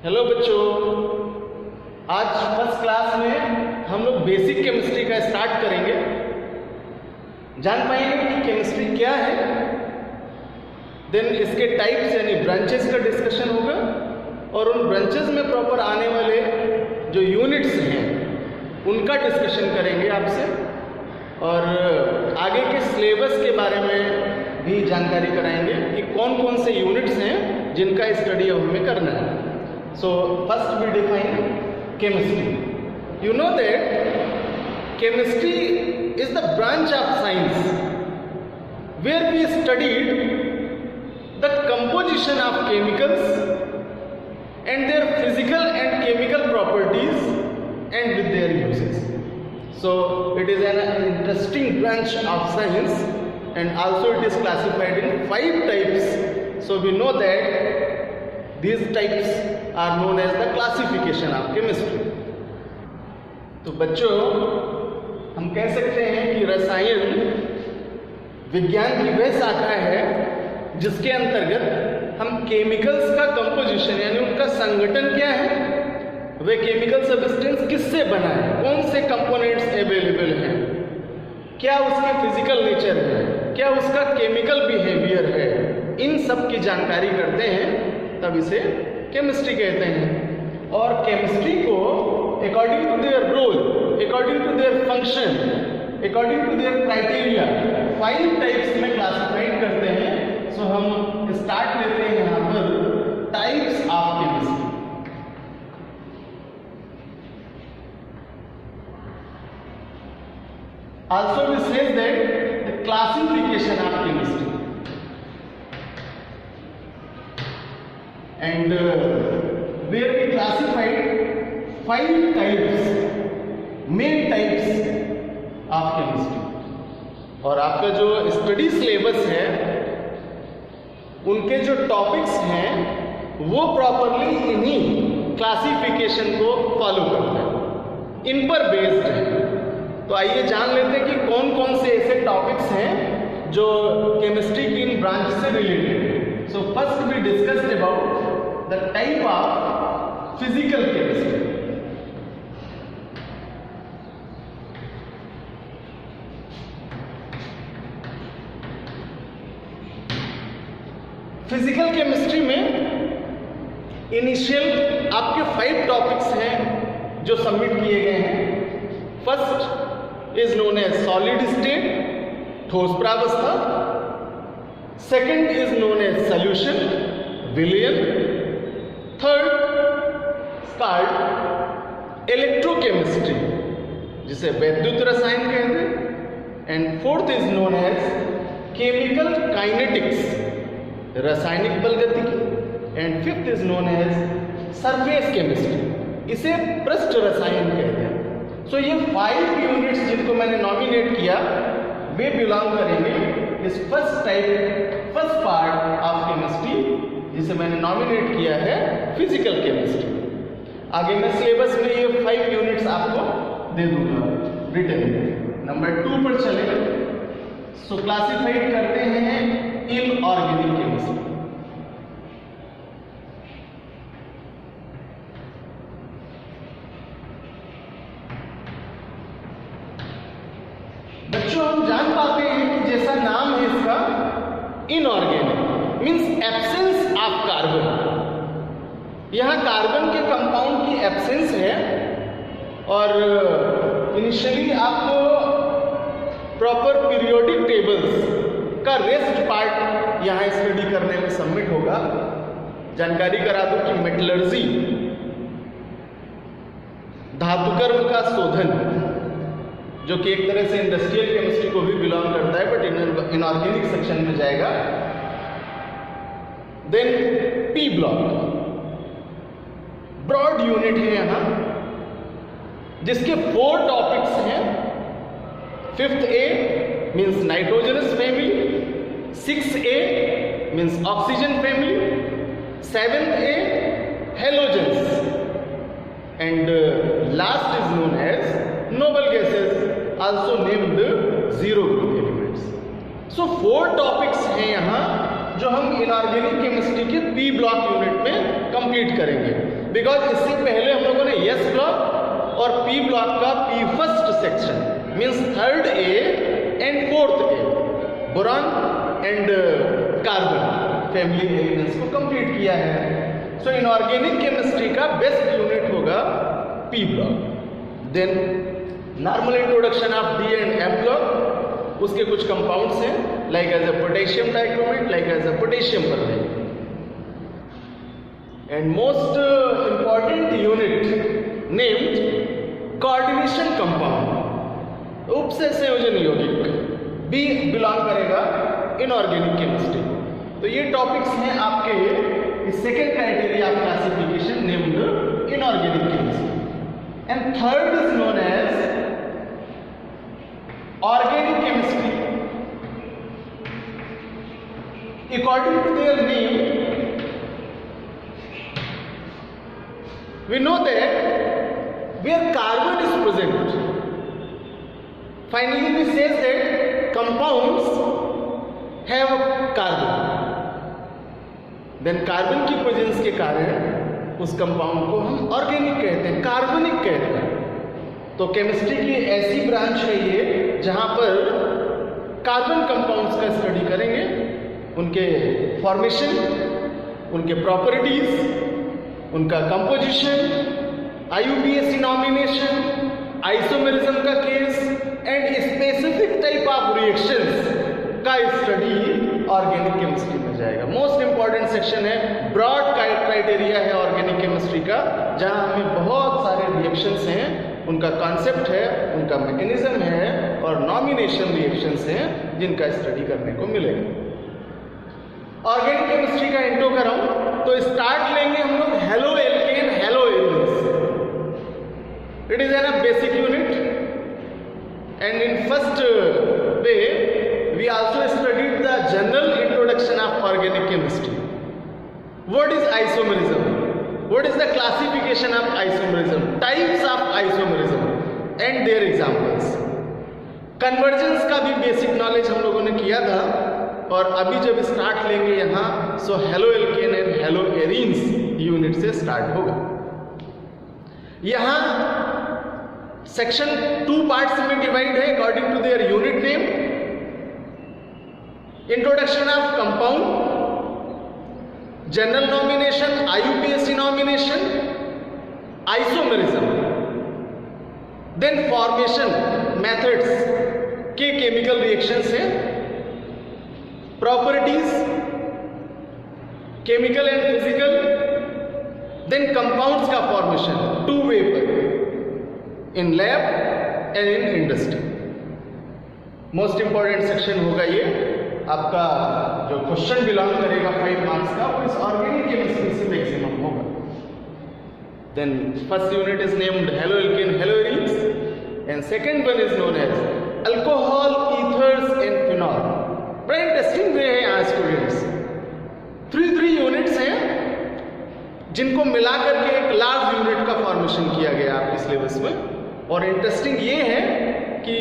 Hello बच्चों, आज first class में हम लोग बेसिक केमिस्ट्री का स्टार्ट करेंगे। जान पाएंगे कि केमिस्ट्री क्या है, देन इसके टाइप्स यानी ब्रांचेस का डिस्कशन होगा और उन ब्रांचेस में प्रॉपर आने वाले जो यूनिट्स हैं उनका डिस्कशन करेंगे आपसे, और आगे के सिलेबस के बारे में भी जानकारी कराएंगे कि कौन कौन से यूनिट्स हैं जिनका स्टडी अब हमें करना है। So first we define chemistry. You know that chemistry is the branch of science where we studied the composition of chemicals and their physical and chemical properties and with their uses. So it is an interesting branch of science and also it is classified in 5 types. So we know that these types are known as the classification of chemistry. तो बच्चों, हम कह सकते हैं कि रसायन विज्ञान की वह शाखा है जिसके अंतर्गत हम केमिकल्स का कंपोजिशन यानी उनका संगठन क्या है, वे केमिकल सब्सटेंस किससे बना है, कौन से कंपोनेंट्स अवेलेबल हैं, क्या उसके फिजिकल नेचर है, क्या उसका केमिकल बिहेवियर है, इन सब की जानकारी करते हैं, तब इसे केमिस्ट्री कहते हैं। और केमिस्ट्री को according to their role, according to their function, according to their criteria 5 types में क्लासिफाइड करते हैं। सो हम स्टार्ट लेते हैं यहाँ पर types of chemistry. Also we say that the classification of chemistry and where we classified 5 types, main types of chemistry. और आपका जो स्टडी सिलेबस है उनके जो टॉपिक्स हैं वो प्रॉपरली इन्हीं क्लासिफिकेशन को फॉलो करते हैं, इन पर बेस्ड है। तो आइए जान लेते हैं कि कौन कौन से ऐसे टॉपिक्स हैं जो केमिस्ट्री की इन ब्रांच से रिलेटेड है। So first we discussed about the type of physical chemistry. Physical chemistry में इनिशियल आपके 5 टॉपिक्स हैं जो सबमिट किए गए हैं। First is known as solid state, ठोस प्रावस्था। Second is known as solution, विलयन। थर्ड स्टार्ट इलेक्ट्रोकेमिस्ट्री जिसे वैद्युत रसायन कहते हैं। And fourth is known as chemical kinetics, रासायनिक बलगतिकी। And fifth is known as surface chemistry, इसे पृष्ठ रसायन कहते हैं। सो ये 5 यूनिट्स जिनको मैंने नॉमिनेट किया वे बिलोंग करेंगे इस फर्स्ट पार्ट ऑफ केमिस्ट्री जिसे मैंने नॉमिनेट किया है फिजिकल केमिस्ट्री। आगे मैं सिलेबस में ये 5 यूनिट्स आपको दे दूंगा रिटन। नंबर 2 पर चले। सो क्लासिफाइड करते हैं इनऑर्गेनिक केमिस्ट्री। बच्चों, हम जान पाते हैं कि जैसा नाम है इसका inorganic means absence of carbon. यहाँ कार्बन के कंपाउंड की एब्सेंस है और इनिशियली आपको प्रॉपर पीरियोडिक टेबल्स का रेस्ट पार्ट यहाँ स्टडी करने में सबमिट होगा। जानकारी करा दूं कि मेटलर्जी, धातुकर्म का शोधन, जो कि एक तरह से इंडस्ट्रियल केमिस्ट्री को भी बिलोंग करता है बट इनऑर्गेनिक सेक्शन में जाएगा। Then P block broad unit है यहाँ जिसके 4 टॉपिक्स हैं। 5th A means nitrogenous family, 6th A means oxygen family, 7th A halogens and last is known as noble gases, also named zero group elements. So 4 topics हैं यहाँ जो हम inorganic chemistry के P block unit में complete करेंगे। Because इससे पहले हम लोगों ने एस ब्लॉक और पी ब्लॉक का P first section means 3rd A and 4th A boron and carbon family elements को कंप्लीट किया है। सो इनऑर्गेनिक केमिस्ट्री का बेस्ट यूनिट होगा P block. Then normal introduction of D and F block, उसके कुछ compounds हैं like as a potassium dichromate, like as a potassium permanganate. And most important unit named coordination compound, उपसंयोजन यौगिक भी belong करेगा inorganic chemistry. तो ये topics हैं आपके second criteria of classification named inorganic chemistry. And third is known as organic chemistry. According to their name, we know that where carbon is present, finally we say that compounds have carbon. Then carbon की presence के कारण उस compound को हम organic कहते हैं, कार्बनिक कहते हैं। तो केमिस्ट्री की ऐसी ब्रांच है ये जहां पर कार्बन कंपाउंड्स का स्टडी करेंगे, उनके फॉर्मेशन, उनके प्रॉपर्टीज, उनका कंपोजिशन, IUPAC नॉमिनेशन, आइसोमेरिज्म का case and specific type of reactions का स्टडी ऑर्गेनिक केमिस्ट्री में जाएगा। मोस्ट इंपॉर्टेंट सेक्शन है, ब्रॉड क्राइटेरिया है ऑर्गेनिक केमिस्ट्री का, जहां हमें बहुत सारे रिएक्शंस हैं, उनका कॉन्सेप्ट है, उनका मैकेनिज्म है और नॉमिनेशन रिएक्शंस हैं जिनका स्टडी करने को मिलेगा। ऑर्गेनिक केमिस्ट्री का इंट्रो कराऊं तो स्टार्ट लेंगे हम लोग halo alkane halo alkanes. It is an a basic unit and in first way we also studied the general introduction of organic chemistry. What is isomerism, what is the classification of isomerism, types of isomerism and their examples। Convergence का भी basic knowledge हम लोगों ने किया था और अभी जब स्टार्ट लेंगे यहाँ so halo alkane and halo arenes unit से स्टार्ट होगा। यहाँ सेक्शन 2 पार्ट्स में डिवाइड है according to their unit name. Introduction of compound, general nomination, IUPAC nomination, isomerism, then formation methods के केमिकल रिएक्शंस हैं, properties chemical and physical, then compounds का formation 2 way पर in lab and in industry. Most important section होगा ये। आपका जो question belong करेगा 5 marks का वो इस ऑर्गेनिक केमिस्ट्री से मैक्सिमम होगा। Then first unit is named halo alkane halo arenes and second one is known as alcohol ethers and phenol. बड़ा इंटरेस्टिंग वे है यहाँ स्टूडेंट्स। 3 यूनिट्स हैं जिनको मिलाकर के एक लार्ज यूनिट का फॉर्मेशन किया गया आपके सिलेबस में। और इंटरेस्टिंग ये है कि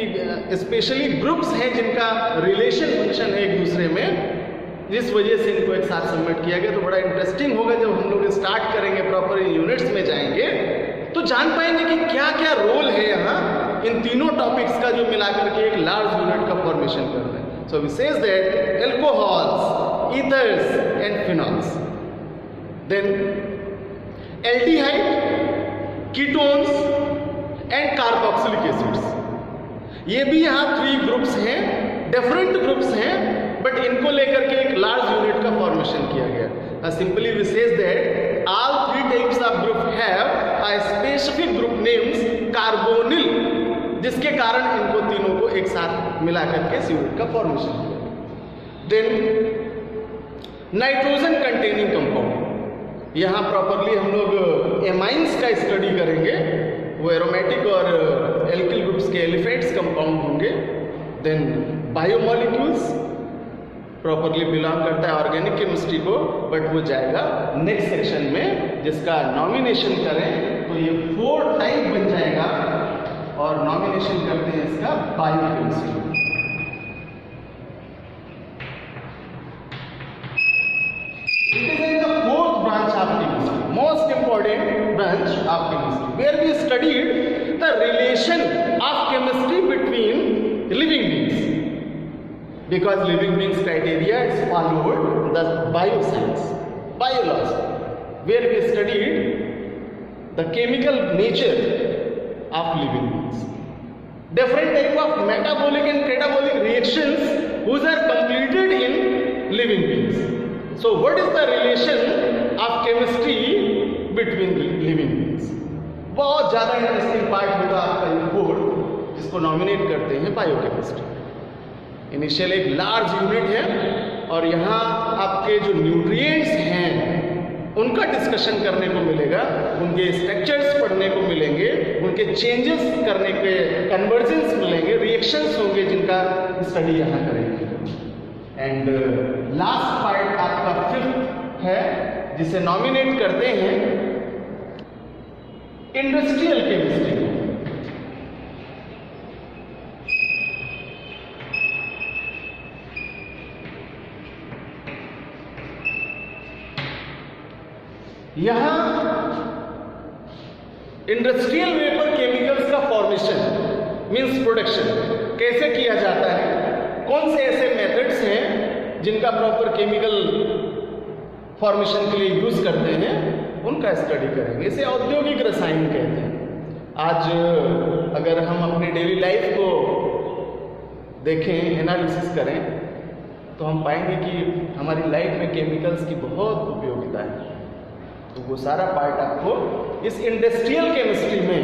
स्पेशली ग्रुप्स हैं जिनका रिलेशन फंक्शन है एक दूसरे में, जिस वजह से इनको एक साथ सबमिट किया गया। तो बड़ा इंटरेस्टिंग होगा जब हम लोग स्टार्ट करेंगे, प्रॉपर यूनिट्स में जाएंगे तो जान पाएंगे कि क्या क्या रोल है यहाँ इन तीनों टॉपिक्स का जो मिलाकर के एक लार्ज यूनिट का फॉर्मेशन कर रहे हैं। So we says that alcohols, ethers and phenols, then aldehyde, ketones and carboxylic acids. ये भी यहाँ 3 ग्रुप्स हैं, डिफरेंट ग्रुप्स हैं, बट इनको लेकर के एक लार्ज यूनिट का फॉर्मेशन किया गया। Simply we says that all 3 types of group have a specific group names carbonyl, जिसके कारण इनको तीनों को एक साथ मिलाकर के इस यूनिट का फॉर्मेशन किया। देन नाइट्रोजन कंटेनिंग कंपाउंड, यहाँ प्रॉपरली हम लोग एमाइंस का स्टडी करेंगे, वो एरोमेटिक और एल्किल ग्रुप्स के एलिफेंट्स कंपाउंड होंगे। देन बायोमोलिक्यूल्स प्रॉपरली बिलोंग करता है ऑर्गेनिक केमिस्ट्री को, बट वो जाएगा नेक्स्ट सेक्शन में, जिसका नॉमिनेशन करें तो ये 4 टाइप बन जाएगा और नॉमिनेशन करते हैं इसका biochemistry. branch of chemistry, where we studied the relation of chemistry between living beings. Because living beings criteria is followed the bioscience, biology, where we studied the chemical nature of living beings. Different type of metabolic and catabolic reactions which are completed in living beings. So what is the relation of chemistry between living beings? बहुत ज़्यादा interesting part होगा आपका ये course, जिसको nominate करते हैं biochemistry. Initial एक large unit है और यहाँ आपके जो न्यूट्रिएंट्स हैं उनका डिस्कशन करने को मिलेगा, उनके स्ट्रक्चर्स पढ़ने को मिलेंगे, उनके चेंजेस करने के कन्वर्जेंस मिलेंगे, रिएक्शंस होंगे जिनका स्टडी यहाँ करेंगे। एंड लास्ट पार्ट आपका फिफ्थ है जिसे नॉमिनेट करते हैं इंडस्ट्रियल केमिस्ट्री। यहां इंडस्ट्रियल वेपर केमिकल्स का फॉर्मेशन मींस प्रोडक्शन कैसे किया जाता है, कौन से ऐसे मेथड्स हैं जिनका प्रॉपर केमिकल फॉर्मेशन के लिए यूज करते हैं, उनका स्टडी करेंगे। इसे औद्योगिक रसायन कहते हैं। आज अगर हम अपनी डेली लाइफ को देखें, एनालिसिस करें, तो हम पाएंगे कि हमारी लाइफ में केमिकल्स की बहुत उपयोगिता है। तो वो सारा पार्ट आपको इस इंडस्ट्रियल केमिस्ट्री में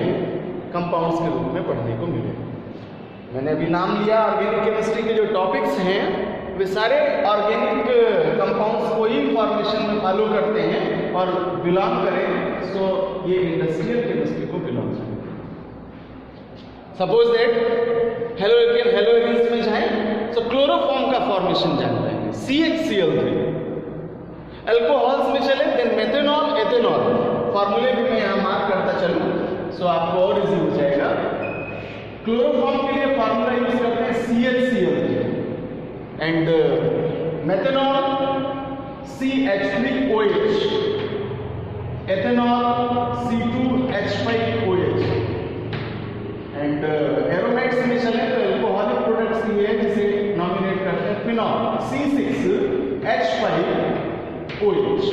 कंपाउंड्स के रूप में पढ़ने को मिलेगा। मैंने अभी नाम लिया, ऑर्गेनिक केमिस्ट्री के जो टॉपिक्स हैं वे सारे ऑर्गेनिक कंपाउंड्स को ही फॉर्मेशन में फॉलो करते हैं और बिलोंग करें, सो ये इंडस्ट्रियल केमिस्ट्री को बिलोंग करें। सपोज दैट हेलोजन्स में जाएं, तो क्लोरोफॉर्म का फॉर्मेशन जान पाएंगे, CHCl3। अल्कोहल्स में चले, देन मेथेनॉल, एथेनॉल, फॉर्मूले भी मैं यहाँ मार्क करता चलूँ सो आपको और इजी हो जाएगा। क्लोरोफॉर्म के लिए फॉर्मूला यूज करते हैं CHCl3 and methanol CH3OH, ethanol C2H5OH and aromatics में चले तो अल्कोहलिक प्रोडक्ट्स की है जिसे नॉमिनेट करते हैं phenol C6H5OH,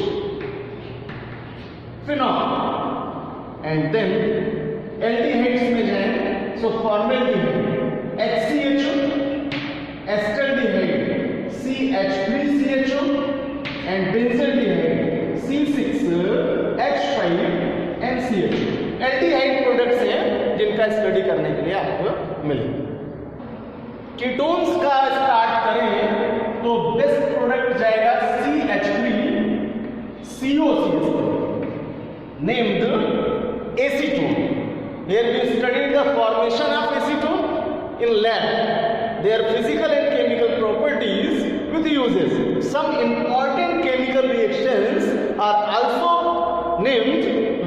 phenol. And then aldehydes में जाएं, so formaldehyde HCHO, acetaldehyde CH3CHO and benzaldehyde C6H5NCHO। Aldehyde products हैं जिनका स्टडी करने के लिए आपको मिलेगा। कीटोन्स का स्टार्ट करें तो बेस्ट प्रोडक्ट जाएगा CH3COCH named acetone. Here we studied the formation of acetone in lab, their physical and chemical properties with uses. Some important chemical reactions are also named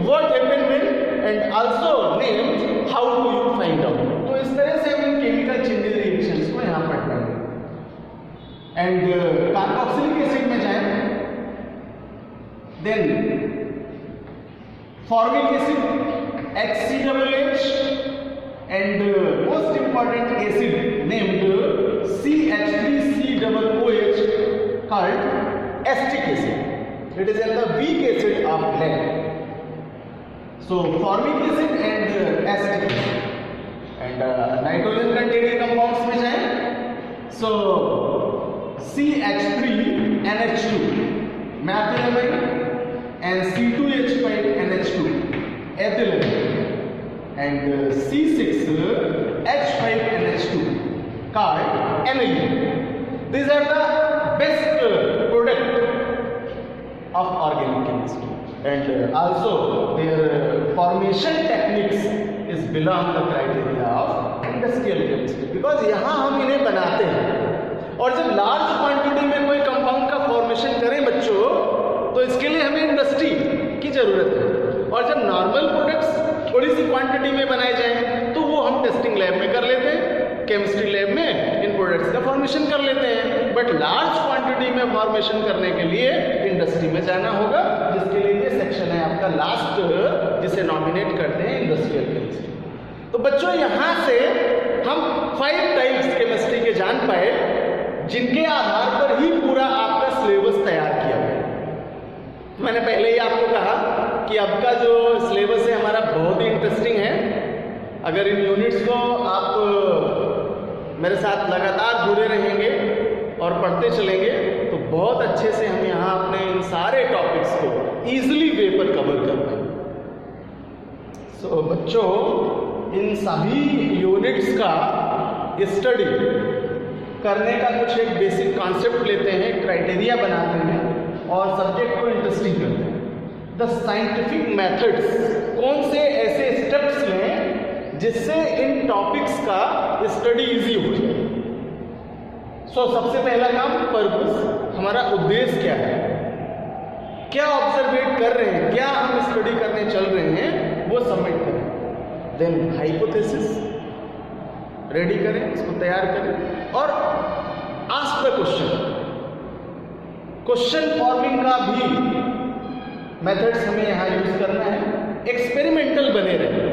what happened when and also named how do you find out. तो इस तरह से हम इन chemical changes reactions को यहाँ पढ़ पाएंगे। And carboxylic acid में जाएं, then formic acid HCOOH and most important acid named CH3COOH called acetic acid. It is in the weak acid of lead. So formic acid and acetic acid. And nitrogen containing compounds में जाएं, so CH3NH2, methylamine and C2H5NH2, ethylamine, and C6H5NH2 called aniline. These are the best product of organic chemistry, and also their formation techniques is belong the criteria of industrial chemistry, because यहाँ हम इन्हें बनाते हैं और जब large quantity में कोई compound का फॉर्मेशन करें बच्चों, तो इसके लिए हमें इंडस्ट्री की जरूरत है। और जब नॉर्मल प्रोडक्ट्स थोड़ी सी क्वांटिटी में बनाए जाएं तो वो हम टेस्टिंग लैब में कर लेते हैं, केमिस्ट्री लैब में इन प्रोडक्ट्स का फॉर्मेशन कर लेते हैं। बट लार्ज क्वांटिटी में फॉर्मेशन करने के लिए इंडस्ट्री में जाना होगा, जिसके लिए ये सेक्शन है आपका लास्ट, से नॉमिनेट करते हैं इंडस्ट्रियल केमिस्ट्री। तो बच्चों यहाँ से हम 5 टाइप्स केमिस्ट्री के जान पाए, जिनके आधार पर ही पूरा आपका सिलेबस तैयार किया गया। मैंने पहले ही आपको कहा कि अब का जो सिलेबस है हमारा बहुत ही इंटरेस्टिंग है। अगर इन यूनिट्स को आप मेरे साथ लगातार जुड़े रहेंगे और पढ़ते चलेंगे तो बहुत अच्छे से हम यहाँ अपने इन सारे टॉपिक्स को ईजिली वे पर कवर कर पाएंगे। सो बच्चों, इन सभी यूनिट्स का स्टडी करने का कुछ एक बेसिक कॉन्सेप्ट लेते हैं, क्राइटेरिया बनाते हैं और सब्जेक्ट को इंटरेस्टिंग करते हैं। द साइंटिफिक मेथड्स, कौन से ऐसे स्टेप्स लें जिससे इन टॉपिक्स का स्टडी इजी हो जाए। सो सबसे पहला काम, पर्पस, हमारा उद्देश्य क्या है, क्या ऑब्जर्वेट कर रहे हैं, क्या हम स्टडी करने चल रहे हैं, वो सबमिट करें। देन हाइपोथेसिस रेडी करें, इसको तैयार करें और आस्क द क्वेश्चन फॉर्मिंग का भी मेथड्स हमें यहाँ यूज करना है। एक्सपेरिमेंटल बने रहे,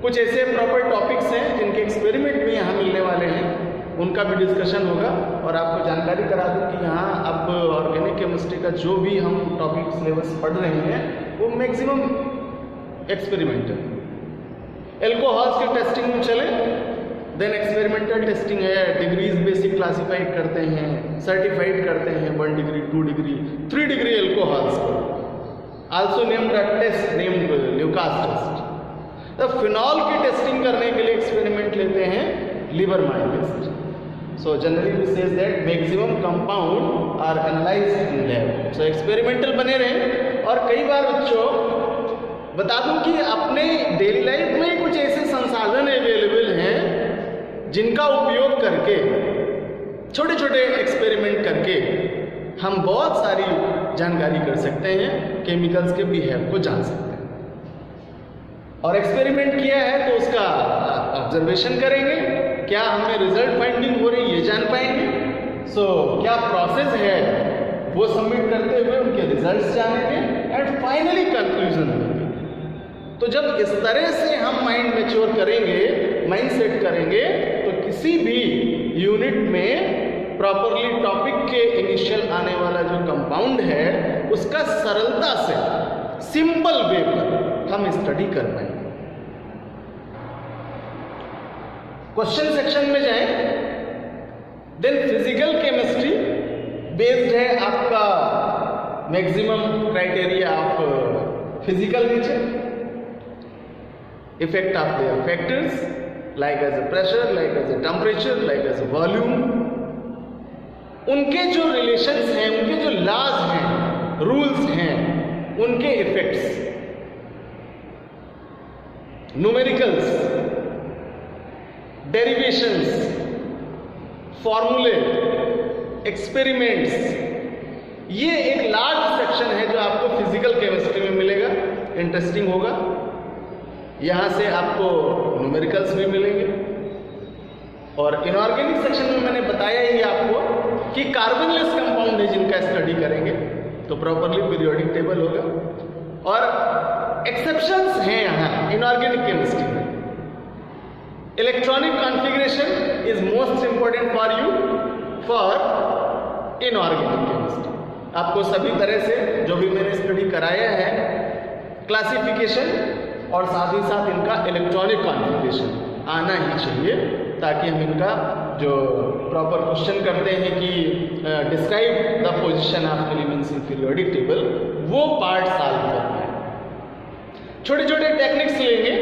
कुछ ऐसे प्रॉपर टॉपिक्स हैं जिनके एक्सपेरिमेंट भी यहाँ मिलने वाले हैं, उनका भी डिस्कशन होगा। और आपको जानकारी करा दूँ कि यहाँ अब ऑर्गेनिक केमिस्ट्री का जो भी हम टॉपिक सिलेबस पढ़ रहे हैं वो मैक्सिमम एक्सपेरिमेंटल। एल्कोहल्स की टेस्टिंग में चले, देन एक्सपेरिमेंटल टेस्टिंग है, डिग्रीज बेसिक क्लासिफाइड करते हैं, सर्टिफाइड करते हैं 1 डिग्री, 2 डिग्री, 3 डिग्री एल्कोहल्स को। Also named test named Lucas test. तो फिनॉल की टेस्टिंग करने के लिए एक्सपेरिमेंट लेते हैं Liebermann test. So generally we says that maximum compound are analysed in lab. So experimental बने रहें। और कई बार बच्चों बता दूं कि अपने डेली लाइफ में कुछ ऐसे संसाधन अवेलेबल हैं जिनका उपयोग करके, छोटे छोटे एक्सपेरिमेंट करके हम बहुत सारी जानकारी कर सकते हैं, केमिकल्स के बिहेव को जान सकते हैं। और एक्सपेरिमेंट किया है तो उसका ऑब्जर्वेशन करेंगे, क्या हमें रिजल्ट फाइंडिंग हो रही है ये जान पाएंगे। सो क्या प्रोसेस है वो सबमिट करते हुए उनके रिजल्ट्स जानेंगे एंड फाइनली कंक्लूजन होंगे। तो जब इस तरह से हम माइंड मैच्योर करेंगे, माइंड सेट करेंगे, तो किसी भी यूनिट में प्रॉपरली टॉपिक के इनिशियल आने वाला जो कंपाउंड है उसका सरलता से सिंपल वे पर हम स्टडी कर पाएंगे। क्वेश्चन सेक्शन में जाएं। देन फिजिकल केमिस्ट्री बेस्ड है आपका maximum criteria of physical nature, effect of their factors like as a pressure, like as a temperature, like as a volume। उनके जो रिलेशंस हैं, उनके जो लॉज हैं, रूल्स हैं, उनके इफेक्ट्स, न्यूमेरिकल्स, डेरिवेशंस, फॉर्मूले, एक्सपेरिमेंट्स, ये एक लार्ज सेक्शन है जो आपको फिजिकल केमिस्ट्री में मिलेगा। इंटरेस्टिंग होगा। यहाँ से आपको न्यूमेरिकल्स भी मिलेंगे। और इनऑर्गेनिक सेक्शन में मैंने बताया ही आपको कि कार्बनलेस कंपाउंड है जिनका स्टडी करेंगे तो प्रॉपरली पीरियोडिक टेबल होगा। और एक्सेप्शंस हैं यहाँ इनऑर्गेनिक केमिस्ट्री में। Electronic configuration is most important for you for inorganic chemistry. आपको सभी तरह से जो भी मैंने स्टडी कराया है, क्लासिफिकेशन और साथ ही साथ इनका इलेक्ट्रॉनिक कॉन्फ़िगरेशन आना ही चाहिए, ताकि हम इनका जो प्रॉपर क्वेश्चन करते हैं कि describe the position of elements in periodic table, वो पार्ट सॉल्व कर पाए। छोटे छोटे टेक्निक्स लेंगे।